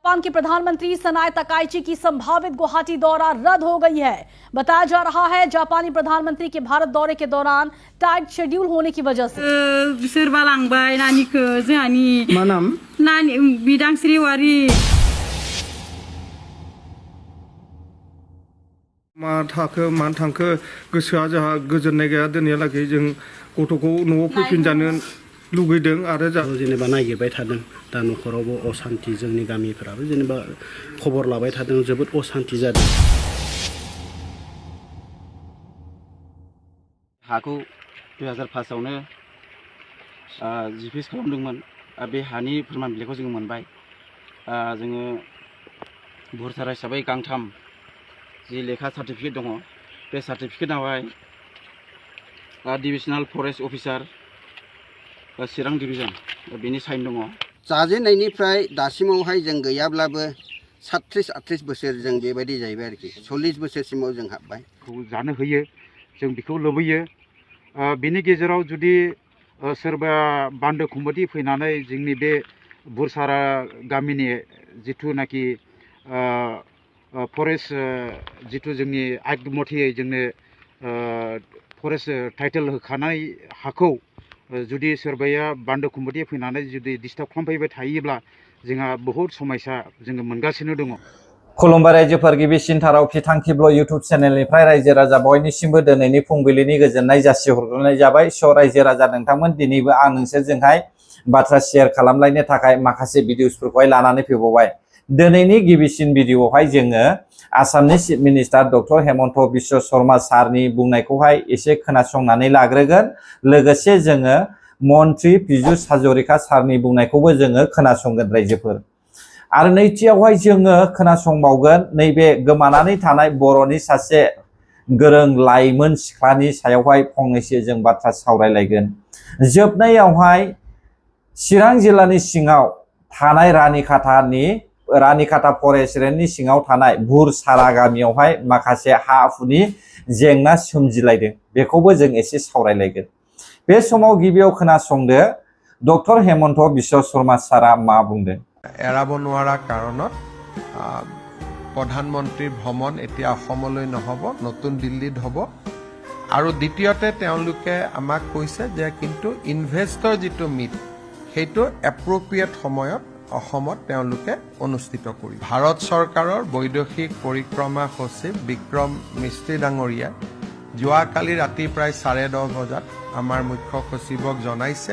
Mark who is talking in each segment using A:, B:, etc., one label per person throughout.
A: Japan के प्रधानमंत्री सनाए Takaichi की संभावित गुवाहाटी दौरा रद्द हो गई है। बताया जा रहा है जापानी प्रधानमंत्री के भारत दौरे के दौरान टाइट शेड्यूल होने की वजह से
B: सोरबा लांबाय नानिखो जोंहानि
C: मा नाम
B: नानि बिदांस्रि वारि
C: मा थांखो गोसोआ जोंहा गोजोननाय गैया दिनैहालागै जों गथ'खौ न'आव फैफिनजानो लुगैदों आरो
D: जेनेबा नागिरबाय थादों दा न'खरावबो असान्ति जोंनि गामिफोराबो जेनेबा खबर लाबाय थादों जोबोद असान्ति जादों
E: हाखौ 2005 आवनो जिपिएस खालामदोंमोन बे हानि फोरमान बिलाइखौ जों मोनबाय जोङो बुरसारा हिसाबै गांथाम जि लेखा सार्टिफिकेट दङ बे सार्टिफिकेटआवहाय डिभिजनेल फरेस्ट अफिसार चिरां डिभिजन बेनि साइन दङ
F: जाजेननायनिफ्राय दासिमावहाय जों गैयाब्लाबो 37-38 बोसोर जों बेबायदि जाहैबाय आरोखि 40 बोसोरसिमाव जों हाबबाय
G: जानो होयो जों बेखौ लुबैयो बेनि गेजेराव जुदि सोरबा बान्दो खुमबादि फैनानै जोंनि बे बुरसारा गामिनि जिथुनाखि फरेस्ट जिथु जोंनि आइट मथेयै जोंनो फरेस्ट टाइटेल होखानाय हाखौ जुदि सोरबाया बान्दो खुमबादि फैनानै जुदि डिस्टार्ब खालामफैबाय थायोब्ला जोंहा बहुत समस्या जोङो मोनगासिनो दङ
H: खुलुमबाय रायजोफोर गिबिसिनथाराव फिथांखिब्ल इउट्युब चेनेलनिफ्राय रायजो राजा बयनिसिमबो दिनैनि फुंबिलिनि गोजोननाय जासिहरग्रोनाय जाबाय स' रायजो राजा नोंथांमोन दिनैबो आं नोंसोरजोंहाय बाथ्रा शेयार खालामलायनो थाखाय माखासे भिडिअसफोरखौहाय लानानै फैबावबाय दिनैनि गिबिसिन भिडिअआवहाय जोङो आसामनि chief minister doctor Hemant Biswa Sharma सारनि बुंनायखौहाय एसे खोनासंनानै लाग्रोगोन लोगोसे जोङो मन्त्रि पीयूष हाजरिका सारनि बुंनायखौबो जोङो खोनासंगोन रायजोफोर आरो नैथियावहाय जोङो खोनासंबावगोन नैबे गोमानानै थानाय बर'नि सासे गोरों लाइमोन सिख्लानि सायावहाय फंनैसो जों बाथ्रा सावरायलायगोन जोबनायावहाय चिरां जिल्लानि सिङाव थानाय रानिखाता फरेस्ट रेन्जनि सिङाव थानाय बुरसारा गामियावहाय माखासे हा हुनि जेंना सोमजिलायदों बेखौबो जों एसे सावरायलायगोन बे समाव गिबियाव खोनासंदो डक्टर हेमन्त बिश्व शर्मा सारा मा बुंदों
I: एराब नोवारा কাৰণত প্ৰধানমন্ত্ৰীৰ ভ্ৰমণ এতিয়া অসমলৈ নহব নতুন দিল্লীত হ'ব আৰু দ্বিতীয়তে তেওঁলোকে আমাক কৈছে যে কিন্তু ইনভেষ্টৰ যিটো মিট সেইটো এপ্ৰপ্ৰিয়েট সময়ত অসমত তেওঁলোকে অনুষ্ঠিত কৰিব ভাৰত চৰকাৰৰ বৈদেশিক পৰিক্ৰমা সচিব বিক্ৰম মিস্ত্ৰী ডাঙৰীয়া যোৱাকালি ৰাতি প্ৰায় 10:30 বজাত আমাৰ মুখ্য সচিবক জনাইছে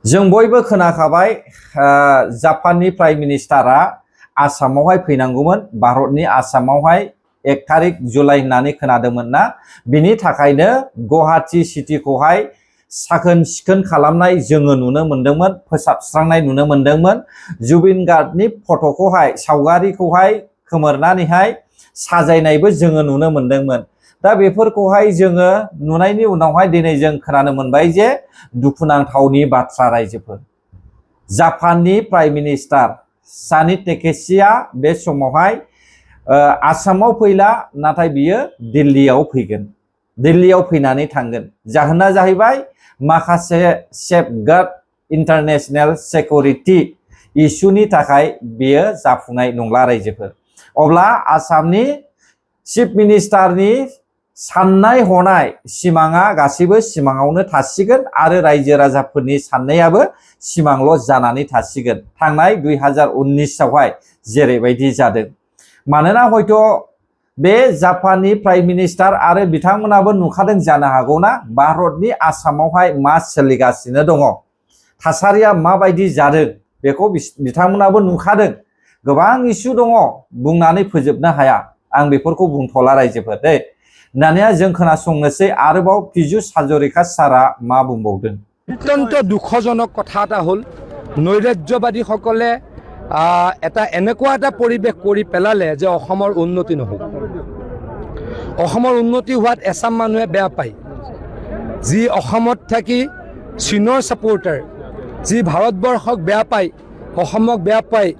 H: जों बयबो खोनाखाबाय जापाननि प्राइम मिनिस्टारा आसामावहाय फैनांगौमोन भारतनि आसामावहाय 1 तारिख जुलाइ होननानै खोनादोंमोन ना बिनि थाखायनो गुवाहाटी सिटीखौहाय साखोन सिखोन खालामनाय जोङो नुनो मोन्दोंमोन फोसाबस्रांनाय नुनो मोन्दोंमोन जुबिन गार्डनि फट'खौहाय सावगारिखौहाय खोमोरनानैहाय साजायनायबो जोङो नुनो मोन्दोंमोन दा बेफोरखौहाय जोङो नुनायनि उनावहाय दिनै जों खोनानो मोनबाय जे दुखुनांथावनि बाथ्रा रायजोफोर जापाननि प्राइम मिनिस्टार सानि टेकेचिया बे समावहाय आसामाव फैला नाथाय बियो दिल्लीयाव फैगोन दिल्लीयाव फैनानै थांगोन जाहोना जाहैबाय माखासे सेफगार्ड इन्टारनेशनेल सिकिउरिटि इस्युनि थाखाय बियो जाफुंनाय नंला रायजोफोर अब्ला आसामनि चिफ मिनिस्टारनि साननाय हनाय सिमाङा गासैबो सिमाङावनो थासिगोन आरो रायजो राजाफोरनि साननायाबो सिमांल' जानानै थासिगोन थांनाय 2019 आवहाय जेरैबायदि जादों मानोना हयथ' बे जापाननि प्राइम मिनिस्टार आरो बिथांमोनाबो नुखादों जानो हागौना भारतनि आसामावहाय मा सोलिगासिनो दङ थासारिया माबायदि जादों बेखौ बिथांमोनाबो नुखादों गोबां इस्यु दङ बुंनानै फोजोबनो हाया आं बेफोरखौ बुंथ'ला रायजोफोर दे दानिया जों खोनासंनोसै आरोबाव पीयूष हाजरिका सारा मा बुंबावदों
J: অত্যন্ত দুঃখজনক কথা এটা হ'ল নৈৰাজ্যবাদীসকলে এটা এনেকুৱা এটা পৰিৱেশ কৰি পেলালে যে অসমৰ উন্নতি নহ'ব অসমৰ উন্নতি হোৱাত এছাম মানুহে বেয়া পায় যি অসমত থাকি চীনৰ ছাপোৰ্টাৰ যি ভাৰতবৰ্ষক বেয়া পায় অসমক বেয়া পায়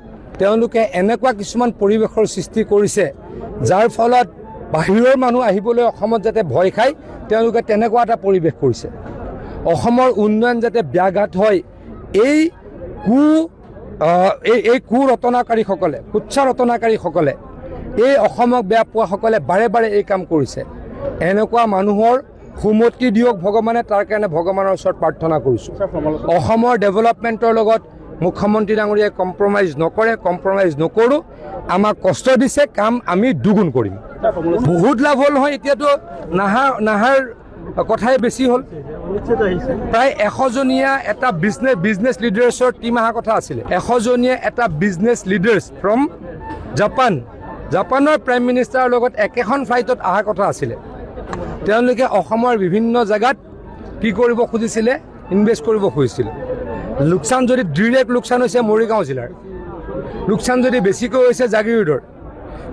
J: তেওঁলোকে এনেকুৱা কিছুমান পৰিৱেশৰ সৃষ্টি কৰিছে যাৰ ফলত বাহিৰৰ মানুহ আহিবলৈ অসমত যাতে ভয় খায় তেওঁলোকে তেনেকুৱা এটা পৰিৱেশ কৰিছে অসমৰ উন্নয়ন যাতে ব্যাঘাত হয় এই এই কু ৰটনাকাৰীসকলে কুৎসা ৰটনাকাৰীসকলে এই অসমক বেয়া পোৱাসকলে বাৰে বাৰে এই কাম কৰিছে। এনেকুৱা মানুহৰ সুমতি দিয়ক ভগৱানে, তাৰ কাৰণে ভগৱানৰ ওচৰত প্ৰাৰ্থনা কৰিছোঁ। অসমৰ ডেভেলপমেণ্টৰ লগত মুখ্যমন্ত্ৰী ডাঙৰীয়াই কম্প্ৰমাইজ নকৰে, কম্প্ৰমাইজ নকৰোঁ। আমাক কষ্ট দিছে, কাম আমি দুগুণ কৰিম। বহুত লাভ হ'ল নহয়, এতিয়াতো নাহাৰ কথাই বেছি হ'ল। প্ৰায় 100জনীয়া এটা বিজনেছ লিডাৰ্ছৰ টীম অহা কথা আছিলে। 100জনীয়া এটা বিজনেছ লিডাৰ্ছ ফ্ৰম জাপানৰ প্ৰাইম মিনিষ্টাৰৰ লগত একেখন ফ্লাইটত অহা কথা আছিলে। তেওঁলোকে অসমৰ বিভিন্ন জেগাত কি কৰিব খুজিছিলে, ইনভেষ্ট কৰিব খুজিছিলে। লোকচান যদি ডিৰেক্ট লোকচান হৈছে মৰিগাঁও জিলাৰ, লোকচান যদি বেছিকৈ হৈছে জাগিৰোডৰ।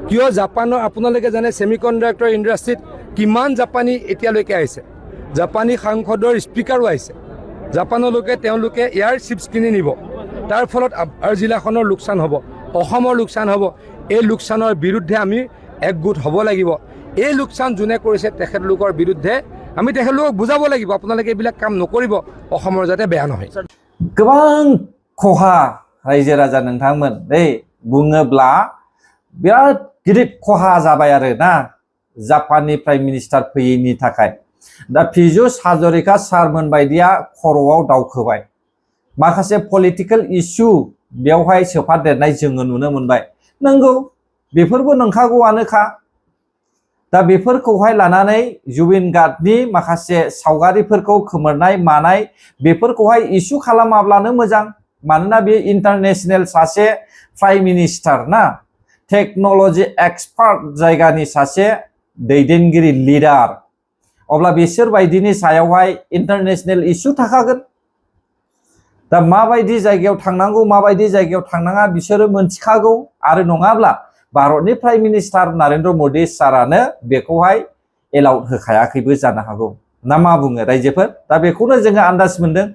J: কিয় জাপানৰ আপোনালোকে জানে ছেমিকণ্ডাক্টৰ ইণ্ডাষ্ট্ৰীত কিমান জাপানী এতিয়ালৈকে আহিছে। জাপানী সাংসদৰ স্পীকাৰো আহিছে জাপানলৈকে। তেওঁলোকে এয়াৰ চিপছ কিনি নিব, তাৰ ফলত আমাৰ জিলাখনৰ লোকচান হ'ব, অসমৰ লোকচান হ'ব। এই লোকচানৰ বিৰুদ্ধে আমি একগোট হ'ব লাগিব। এই লোকচান যোনে কৰিছে তেখেতলোকৰ বিৰুদ্ধে আমি তেখেতলোকক বুজাব লাগিব, আপোনালোকে এইবিলাক কাম নকৰিব, অসমৰ যাতে বেয়া নহয়।
H: गोबां खहा रायजो राजा नोंथांमोन बुङोब्ला बिराद गिदिर खहा जाबाय आरो ना जापाननि प्राइम मिनिस्टार फैयैनि थाखाय। दा पीयूष हाजरिका सारमोन बायदिया खर'आव दावखोबाय। माखासे पलिटिकल इश्यू बेवहाय सोफादेरनाय जोङो नुनो मोनबाय। नंगौ बेफोरबो नंखागौआनोखा। दा बेफोरखौहाय लानानै जुबिन गार्गनि माखासे सावगारिफोरखौ खोमोरनाय मानाय बेफोरखौहाय इस्यु खालामाब्लानो मोजां। मानोना बे इन्टारनेशनेल सासे प्राइम मिनिस्टार ना, टेक्न'लजि एक्सपार्ट जायगानि सासे दैदेनगिरि लिडार, अब्ला बिसोर बायदिनि सायावहाय इन्टारनेशनेल इस्यु थाखागोन। दा माबायदि जायगायाव थांनांगौ माबायदि जायगायाव थांनाङा बिसोरो मोनथिखागौ। आरो नङाब्ला भारतनि प्राइम मिनिस्टार नरेन्द्र मोदी सारानो बेखौहाय एलाउड होखायाखैबो जानो हागौ। ना मा बुङो रायजोफोर? दा बेखौनो जोङो आन्दाज मोनदों।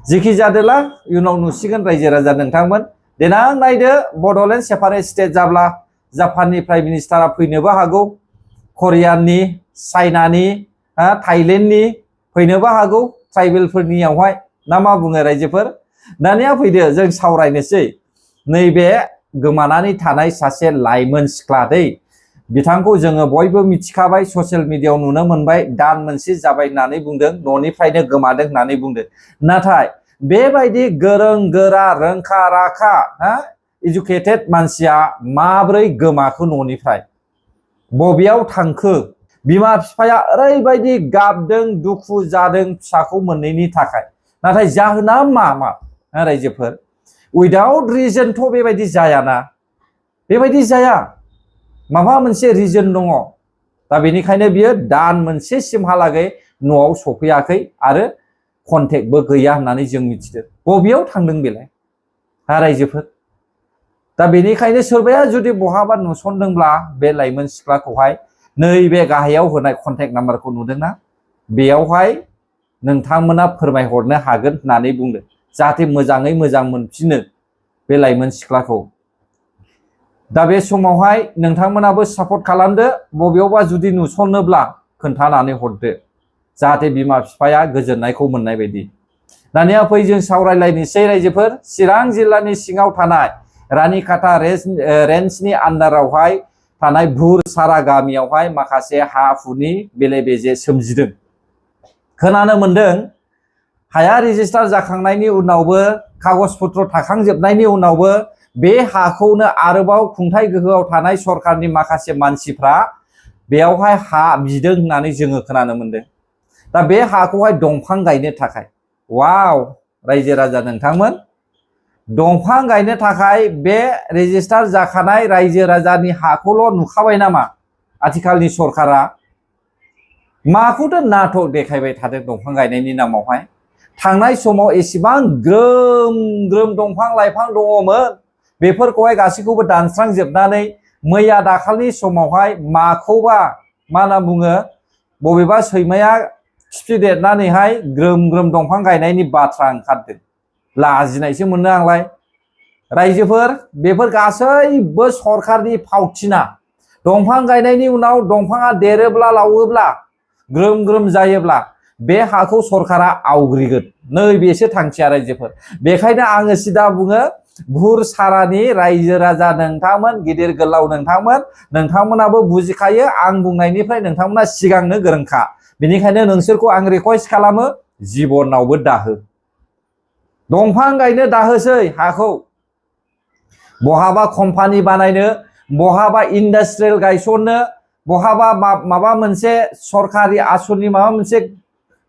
H: जेखि जादोला इयुनाव नुसिगोन रायजो राजा नोंथांमोन। देनां नायदो बड'लेण्ड सेपारेट स्टेट जाब्ला जापाननि प्राइम मिनिस्टारा फैनोबो हागौ, करियाननि, चाइनानि, थाइलेण्डनि फैनोबो हागौ ट्राइबेलफोरनियावहाय। ना मा बुङो रायजोफोर? दानिया फैदो जों सावरायनोसै नैबे गोमानानै थानाय सासे लाइमोन सिख्ला बिथांखौ जोङो बयबो मिथिखाबाय, ससियेल मिडियायाव नुनो मोनबाय। दान मोनसे जाबाय होननानै बुंदों, न'निफ्रायनो गोमादों होननानै बुंदों। नाथाय बेबायदि गोरों गोरा रोंखा राखा इडुकेटेड मानसिया माब्रै गोमाखो न'निफ्राय? बबेयाव थांखो? बिमा बिफाया ओरैबायदि गाबदों, दुखु जादों फिसाखौ मोनैनि थाखाय। नाथाय जाहोना मा रायजोफोर? उइदाउट रिजनथ' बेबायदि जायाना, बेबायदि जाया। माबा मोनसे रिजन दङ। दा बेनिखायनो बियो दान मोनसेसिमहालागै न'आव सफैयाखै आरो कन्टेक्टबो गैया होननानै जों मिथिदों। बबेयाव थांदों बेलाय रायजोफोर? दा बेनिखायनो सोरबाया जुदि बहाबा नुसनदोंब्ला बे लाइमोन सिख्लाखौहाय नैबे गाहायाव होनाय कन्टेक्ट नाम्बारखौ नुदोंना, बेयावहाय नोंथांमोना फोरमायहरनो हागोन होननानै बुंदों, जाहाथे मोजाङै मोजां मोनफिनो बे लाइमोन सिख्लाखौ। दा बे समावहाय नोंथांमोनाबो सापर्ट खालामदो। बबेयावबा जुदि नुसनोब्ला खोन्थानानै हरदो, जाहाथे बिमा बिफाया गोजोननायखौ मोननाय बायदि। दानिया फै जों सावरायलायनोसै रायजोफोर। चिरां जिल्लानि सिङाव थानाय रानिखाता रेन्जनि आन्दारावहाय थानाय भुरसारा गामियावहाय माखासे हा हुनि बेले बेजे सोमजिदों। खोनानो मोन्दों हाया रेजिस्टार जाखांनायनि उनावबो, कागज पत्र थाखांजोबनायनि उनावबो बे हाखौनो आरोबाव खुंथाय गोहोआव थानाय सरकारनि माखासे मानसिफ्रा बेयावहाय हा बिदों होननानै जोङो खोनानो मोन्दों। दा बे हाखौहाय दंफां गायनो थाखाय, वाव रायजो राजा नोंथांमोन, दंफां गायनो थाखाय बे रेजिस्टार जाखानाय रायजो राजानि हाखौल' नुखाबाय नामा आथिखालनि सरकारा? माखौथो नाटक देखायबाय थादों दंफां गायनायनि नामावहाय? थांनाय समाव एसेबां ग्रोम ग्रोम दंफां लाइफां दङमोन, बेफोरखौहाय गासैखौबो दानस्रांजोबनानै मैया दाखालनि समावहाय माखौबा मा होनना बुङो, बबेबा सैमाया खिफिदेरनानैहाय ग्रोम ग्रोम दंफां गायनायनि बाथ्रा ओंखारदों। लाजिनायसो मोनो आंलाय रायजोफोर। बेफोर गासैबो सरकारनि फावथिना। दंफां गायनायनि उनाव दंफाङा देरोब्ला लावोब्ला ग्रोम ग्रोम जायोब्ला बे हाखौ सरकारा आवग्रिगोन, नैबेसो थांखिया रायजोफोर। बेखायनो आङो सिदा बुङो, भुर सारानि रायजो राजा नोंथांमोन गिदिर गोलाव नोंथांमोनाबो बुजिखायो आं बुंनायनिफ्राय नोंथांमोना सिगांनो गोरोंखा बेनिखायनो नोंसोरखौ आं रिक्वेस्ट खालामो जिबनावबो दाहो दंफां गायनो दाहोसै हाखौ बहाबा कम्पानि बानायनो बहाबा इन्डास्ट्रियेल गायसननो बहाबा माबा मोनसे सरकारि आसनि माबा मोनसे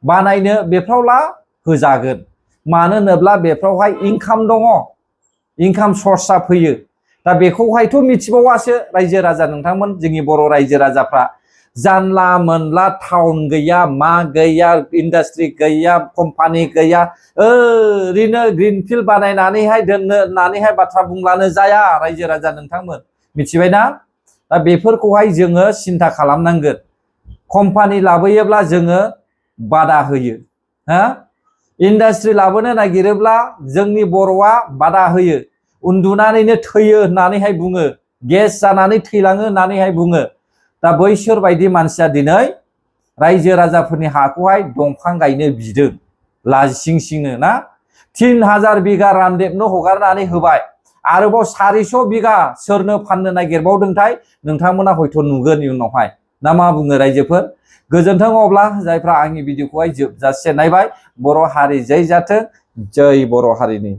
H: बानायनो बेफ्रावला होजागोन मानो होनोब्ला बेफ्रावहाय इनकाम दङ इनकाम सर्सआ फैयो दा बेखौहायथ' मिथिबावासो रायजो राजा नोंथांमोन जोंनि बर' रायजो राजाफ्रा जानला मोनला टाउन गैया मा गैया इन्डास्ट्रि गैया कम्पानि गैया ओरैनो ग्रिनफिल्ड बानायनानैहाय दोननो होननानैहाय बाथ्रा बुंब्लानो जाया रायजो राजा नोंथांमोन मिथिबायना दा बेफोरखौहाय जोङो सिन्था खालामनांगोन कम्पानि लाबोयोब्ला जोङो बादा होयो हा इन्डास्ट्रि लाबोनो नागिरोब्ला जोंनि बर'आ बादा होयो उन्दुनानैनो थैयो होननानैहाय बुङो गेस जानानै थैलाङो होननानैहाय बुङो दा बैसोर बायदि मानसिया दिनै रायजो राजाफोरनि हाखौहाय दंफां गायनो बिदों लाजिंसिंनो ना 3000 बिगा रामदेबनो हगारनानै होबाय आरोबाव 400 बिगा सोरनो फाननो नागिरबावदोंथाय नोंथांमोना हयथ' नुगोन इयुनावहाय ना मा बुङो रायजोफोर गोजोन्थों अब्ला जायफ्रा आंनि भिडिअखौहाय जोबजासे नायबाय बर' हारि जै जाथों जै बर' हारिनि